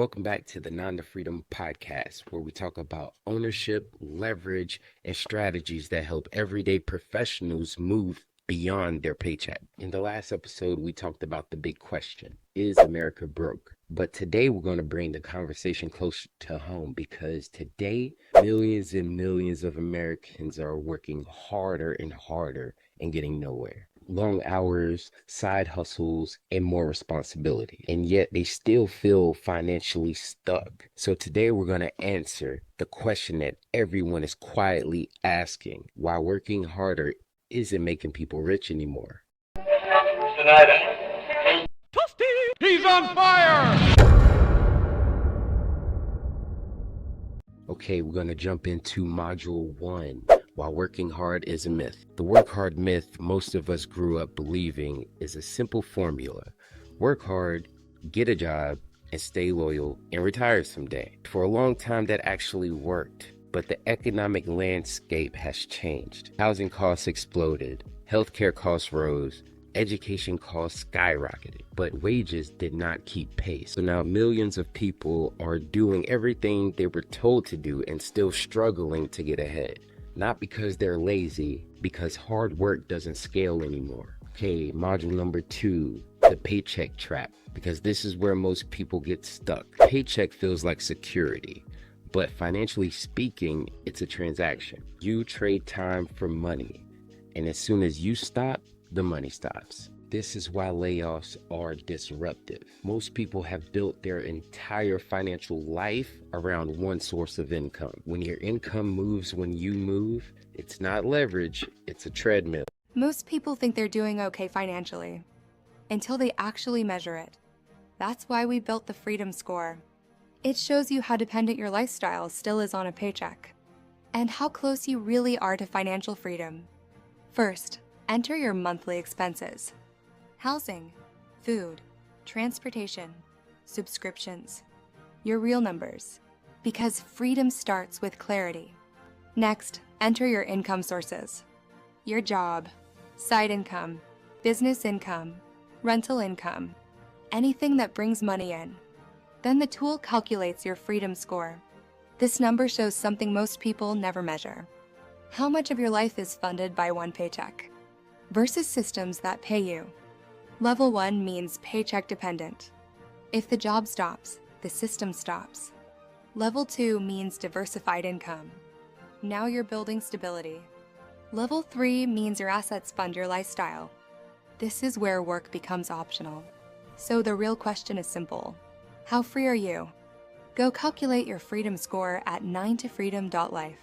Welcome back to the Non to Freedom podcast, where we talk about ownership, leverage, and strategies that help everyday professionals move beyond their paycheck. In the last episode, we talked about the big question: is America broke? But today we're going to bring the conversation closer to home, because today millions and millions of Americans are working harder and harder and getting nowhere. Long hours, side hustles, and more responsibility. And yet they still feel financially stuck. So today we're going to answer the question that everyone is quietly asking: why working harder isn't making people rich anymore. Toasty! He's on fire! Okay, we're going to jump into module 1. Why working hard is a myth. The work hard myth most of us grew up believing is a simple formula: work hard, get a job, and stay loyal and retire someday. For a long time that actually worked, but the economic landscape has changed. Housing costs exploded, healthcare costs rose, education costs skyrocketed, but wages did not keep pace. So now millions of people are doing everything they were told to do and still struggling to get ahead. Not because they're lazy, because hard work doesn't scale anymore. Okay, module number 2, the paycheck trap, because this is where most people get stuck. Paycheck feels like security, but financially speaking, it's a transaction. You trade time for money, and as soon as you stop, the money stops. This is why layoffs are disruptive. Most people have built their entire financial life around one source of income. When your income moves when you move, it's not leverage, it's a treadmill. Most people think they're doing okay financially until they actually measure it. That's why we built the Freedom Score. It shows you how dependent your lifestyle still is on a paycheck and how close you really are to financial freedom. First, enter your monthly expenses: housing, food, transportation, subscriptions, your real numbers, because freedom starts with clarity. Next, enter your income sources: your job, side income, business income, rental income, anything that brings money in. Then the tool calculates your Freedom Score. This number shows something most people never measure: how much of your life is funded by one paycheck versus systems that pay you. Level 1 means paycheck dependent. If the job stops, the system stops. Level 2 means diversified income. Now you're building stability. Level 3 means your assets fund your lifestyle. This is where work becomes optional. So the real question is simple: how free are you? Go calculate your Freedom Score at 9tofreedom.life,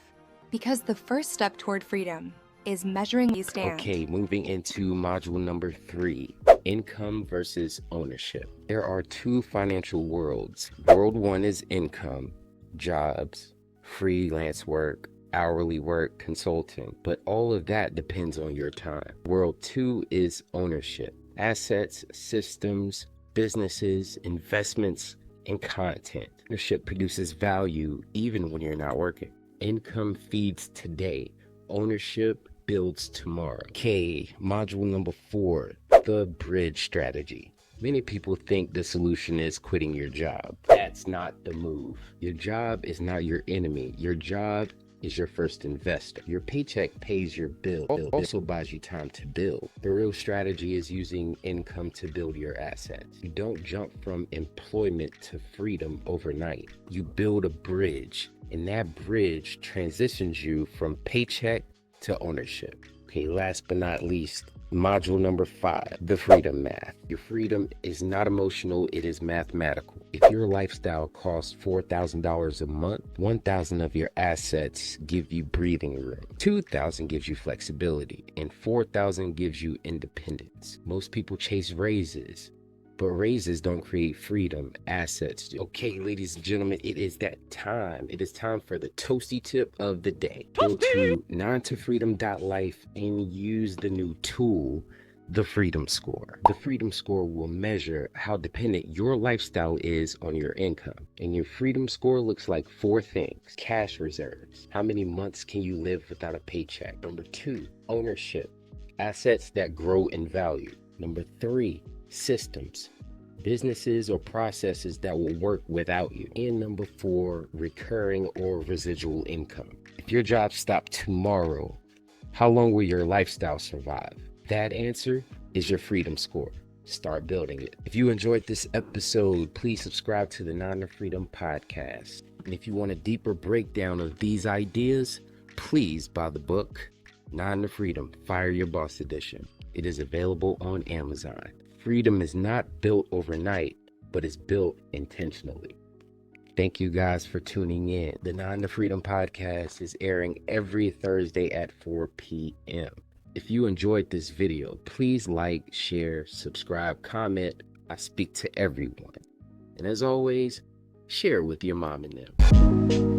because the first step toward freedom is measuring where you stand. Okay, moving into module number 3, income versus ownership. There are two financial worlds. World 1 is income, jobs, freelance work, hourly work, consulting, but all of that depends on your time. World 2 is ownership: assets, systems, businesses, investments, and content. Ownership produces value even when you're not working. Income feeds today. Ownership builds tomorrow. Okay, module number 4, the bridge strategy. Many people think the solution is quitting your job. That's not the move. Your job is not your enemy. Your job is your first investor. Your paycheck pays your bill, also buys you time to build. The real strategy is using income to build your assets. You don't jump from employment to freedom overnight. You build a bridge, and that bridge transitions you from paycheck to ownership. Okay, last but not least, module number 5, the freedom math. Your freedom is not emotional, it is mathematical. If your lifestyle costs $4,000 a month, 1,000 of your assets give you breathing room, 2,000 gives you flexibility, and 4,000 gives you independence. Most people chase raises, but raises don't create freedom, assets do. Okay, ladies and gentlemen, it is that time. It is time for the toasty tip of the day. Go to non-to-freedom.life and use the new tool, the Freedom Score. The Freedom Score will measure how dependent your lifestyle is on your income. And your Freedom Score looks like 4 things: cash reserves: how many months can you live without a paycheck? Number 2, ownership: assets that grow in value. Number 3, systems: businesses or processes that will work without you. And number 4, recurring or residual income. If your job stopped tomorrow, how long will your lifestyle survive? That answer is your freedom score. Start building it. If you enjoyed this episode, please subscribe to the 9 to Freedom podcast. And if you want a deeper breakdown of these ideas, please buy the book 9 to Freedom, Fire Your Boss Edition. It is available on Amazon. Freedom is not built overnight, but it's built intentionally. Thank you guys for tuning in. The 9 to Freedom podcast is airing every Thursday at 4 p.m. If you enjoyed this video, please like, share, subscribe, comment. I speak to everyone. And as always, share with your mom and them.